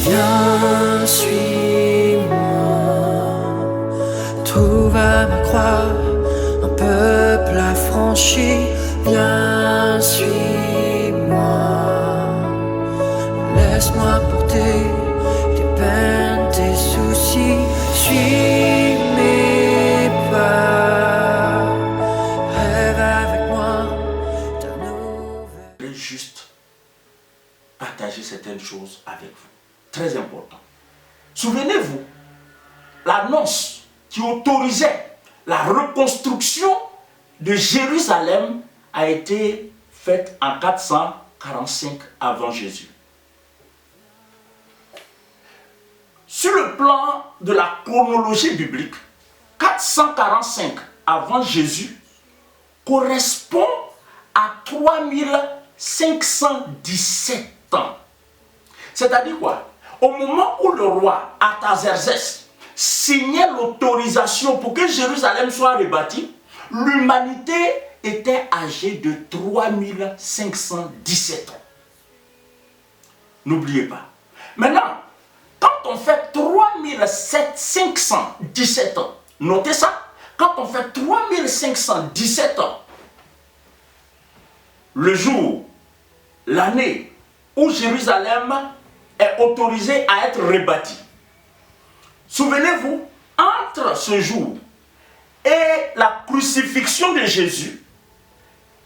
Viens, suis-moi, trouve à ma croix un peuple affranchi. Viens, suis-moi, laisse-moi porter tes peines, tes soucis. Suis mes pas, rêve avec moi ta nouvelle. Je voulais juste partager certaines choses avec vous. Très important. Souvenez-vous, l'annonce qui autorisait la reconstruction de Jérusalem a été faite en 445 avant Jésus. Sur le plan de la chronologie biblique, 445 avant Jésus correspond à 3517 ans. C'est-à-dire quoi? Au moment où le roi Artaxerxès signait l'autorisation pour que Jérusalem soit rebâtie, l'humanité était âgée de 3517 ans. N'oubliez pas. Maintenant, quand on fait 3517 ans, notez ça, quand on fait 3517 ans, le jour, l'année où Jérusalem est autorisée à être rebâtie. Souvenez-vous, entre ce jour et la crucifixion de Jésus,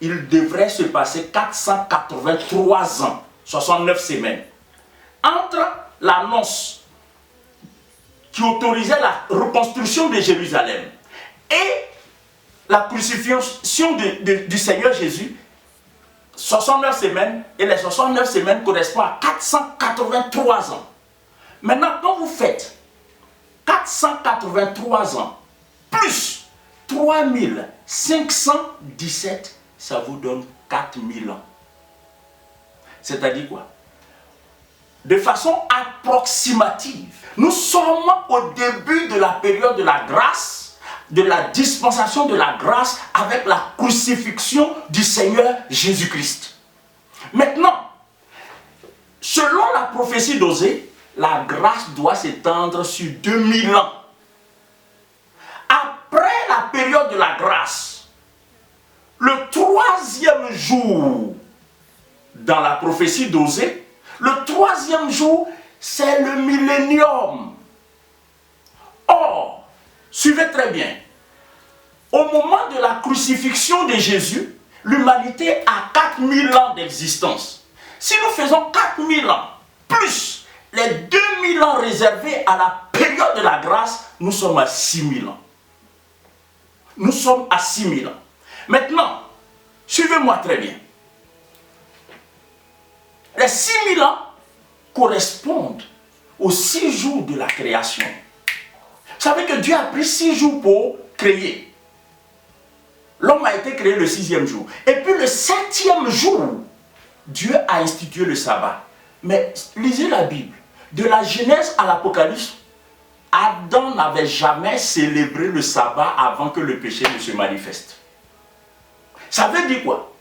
il devrait se passer 483 ans, 69 semaines. Entre l'annonce qui autorisait la reconstruction de Jérusalem et la crucifixion du Seigneur Jésus, 69 semaines, et les 69 semaines correspondent à 483 ans. Maintenant, quand vous faites 483 ans plus 3517, ça vous donne 4000 ans. C'est-à-dire quoi? De façon approximative, nous sommes au début de la période de la grâce, de la dispensation de la grâce avec la crucifixion du Seigneur Jésus-Christ. Maintenant, selon la prophétie d'Osée, la grâce doit s'étendre sur 2000 ans. Après la période de la grâce, le troisième jour dans la prophétie d'Osée, le troisième jour, c'est le millénium. Or, suivez très bien, au moment de la crucifixion de Jésus, l'humanité a 4000 ans d'existence. Si nous faisons 4000 ans, plus les 2000 ans réservés à la période de la grâce, nous sommes à 6000 ans. Nous sommes à 6000 ans. Maintenant, suivez-moi très bien. Les 6000 ans correspondent aux 6 jours de la création. Vous savez que Dieu a pris 6 jours pour créer. L'homme a été créé le 6e jour. Et puis le 7e jour, Dieu a institué le sabbat. Mais lisez la Bible. De la Genèse à l'Apocalypse, Adam n'avait jamais célébré le sabbat avant que le péché ne se manifeste. Ça veut dire quoi?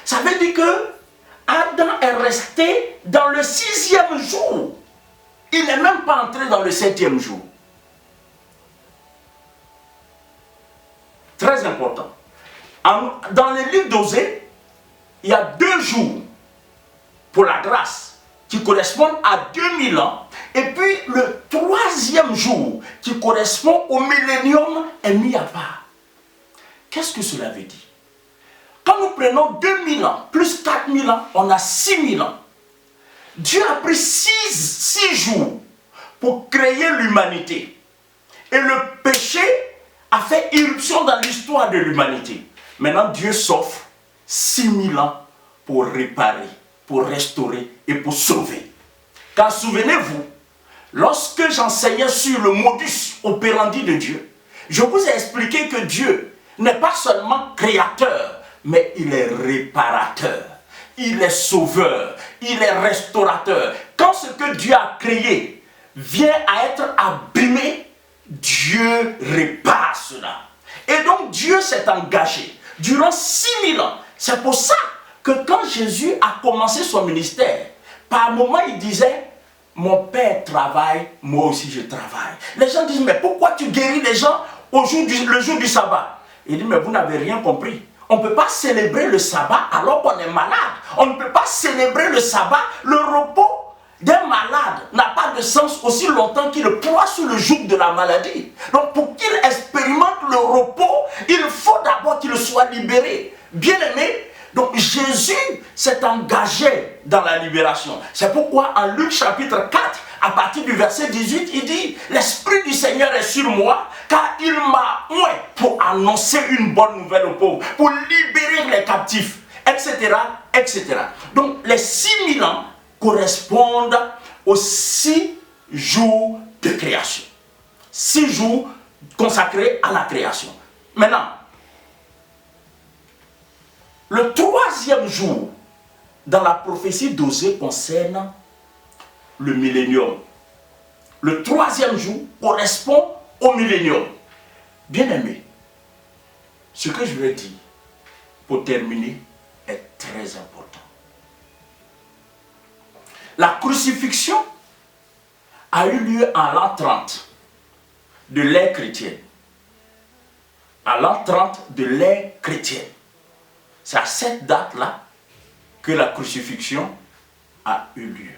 Ça veut dire que Adam est resté dans le 6e jour. Il n'est même pas entré dans le 7e jour. Très important. Dans le livre d'Osée, il y a 2 jours pour la grâce qui correspondent à 2000 ans. Et puis le 3e jour qui correspond au millénium est mis à part. Qu'est-ce que cela veut dire? Quand nous prenons 2000 ans plus 4000 ans, on a 6000 ans. Dieu a pris 6 jours pour créer l'humanité. Et le péché a fait irruption dans l'histoire de l'humanité. Maintenant, Dieu s'offre 6000 ans pour réparer, pour restaurer et pour sauver. Car souvenez-vous, lorsque j'enseignais sur le modus operandi de Dieu, je vous ai expliqué que Dieu n'est pas seulement créateur, mais il est réparateur, il est sauveur, il est restaurateur. Quand ce que Dieu a créé vient à être abîmé, Dieu répare cela. Et donc Dieu s'est engagé durant 6000 ans. C'est pour ça que quand Jésus a commencé son ministère, par moment il disait, mon père travaille, moi aussi je travaille. Les gens disent, mais pourquoi tu guéris les gens le jour du sabbat? Il dit, mais vous n'avez rien compris. On ne peut pas célébrer le sabbat alors qu'on est malade. On ne peut pas célébrer le sabbat. Le repos d'un malade n'a pas de sens aussi longtemps qu'il ploie sous le joug de la maladie. Donc pour qu'il expérimente le repos, il faut d'abord qu'il soit libéré. Bien aimé, donc Jésus s'est engagé dans la libération. C'est pourquoi en Luc chapitre 4, à partir du verset 18, il dit, l'Esprit du Seigneur est sur moi, car il m'a oint pour annoncer une bonne nouvelle aux pauvres, pour libérer les captifs, etc., etc. Donc les 6000 ans correspondent aux 6 jours de création. 6 jours consacrés à la création. Maintenant, le 3e jour dans la prophétie d'Osée concerne le millénium. Le 3e jour correspond au millénium. Bien aimé, ce que je vais dire pour terminer est très important. La crucifixion a eu lieu en l'an 30 de l'ère chrétienne. À l'an 30 de l'ère chrétienne. C'est à cette date-là que la crucifixion a eu lieu.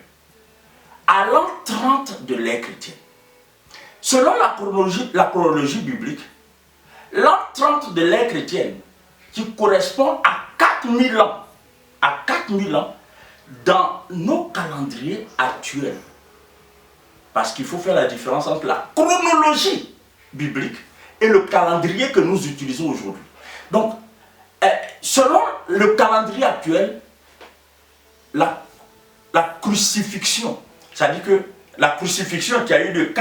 À l'an 30 de l'ère chrétienne. Selon la chronologie biblique, l'an 30 de l'ère chrétienne, qui correspond à 4000 ans, dans nos calendriers actuels. Parce qu'il faut faire la différence entre la chronologie biblique et le calendrier que nous utilisons aujourd'hui. Donc, selon le calendrier actuel, la crucifixion, c'est-à-dire que la crucifixion qui a eu lieu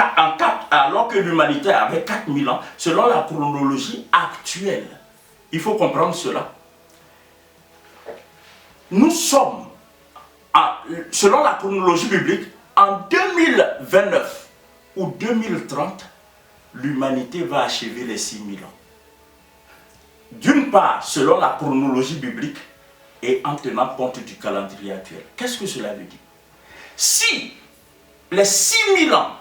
alors que l'humanité avait 4000 ans, selon la chronologie actuelle, il faut comprendre cela. Nous sommes, selon la chronologie biblique, en 2029 ou 2030, l'humanité va achever les 6000 ans. D'une part, selon la chronologie biblique et en tenant compte du calendrier actuel. Qu'est-ce que cela veut dire? Si les 6000 ans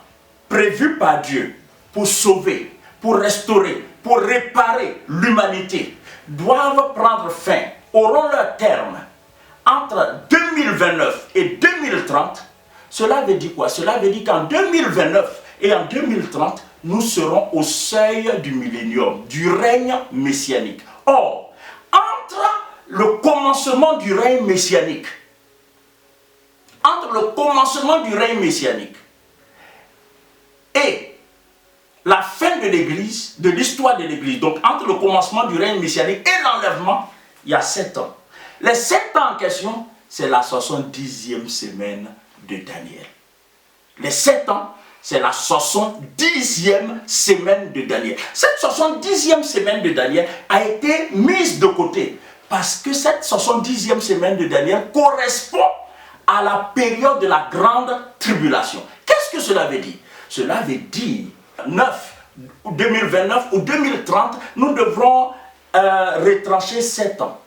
prévus par Dieu pour sauver, pour restaurer, pour réparer l'humanité doivent prendre fin, auront leur terme entre 2029 et 2030, cela veut dire quoi? Cela veut dire qu'en 2029 et en 2030, nous serons au seuil du millénium, du règne messianique. Or, entre le commencement du règne messianique, et la fin de l'Église, de l'histoire de l'Église, donc entre le commencement du règne messianique et l'enlèvement, il y a 7 ans. Les 7 ans en question, c'est la 70e semaine de Daniel. Les 7 ans, c'est la 70e semaine de Daniel. Cette 70e semaine de Daniel a été mise de côté parce que cette 70e semaine de Daniel correspond à la période de la grande tribulation. Qu'est-ce que cela veut dire? Cela veut dire 2029 ou 2030, nous devrons retrancher 7 ans.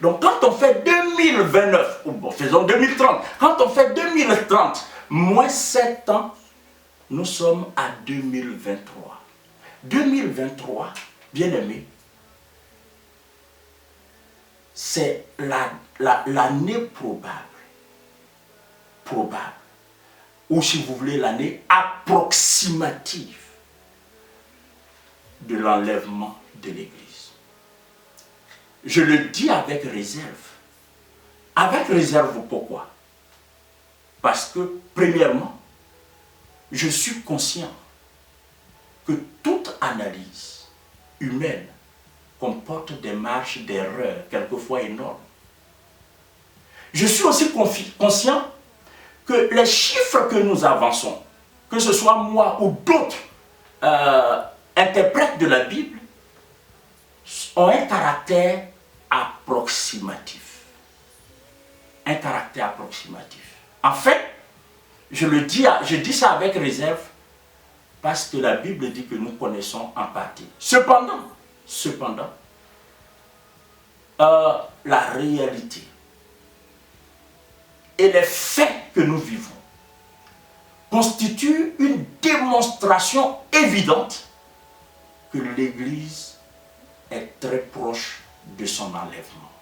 Donc quand on fait 2029, ou bon, faisons 2030, quand on fait 2030 moins 7 ans, nous sommes à 2023. 2023, bien aimé, c'est l'année probable, ou si vous voulez l'année approximative de l'enlèvement de l'Église. Je le dis avec réserve. Avec réserve, pourquoi? Parce que, premièrement, je suis conscient que toute analyse humaine comporte des marges d'erreur, quelquefois énormes. Je suis aussi conscient que les chiffres que nous avançons, que ce soit moi ou d'autres interprètes de la Bible, ont un caractère approximatif. Un caractère approximatif. En fait, je dis ça avec réserve parce que la Bible dit que nous connaissons en partie. Cependant, la réalité et les faits que nous vivons constitue une démonstration évidente que l'Église est très proche de son enlèvement.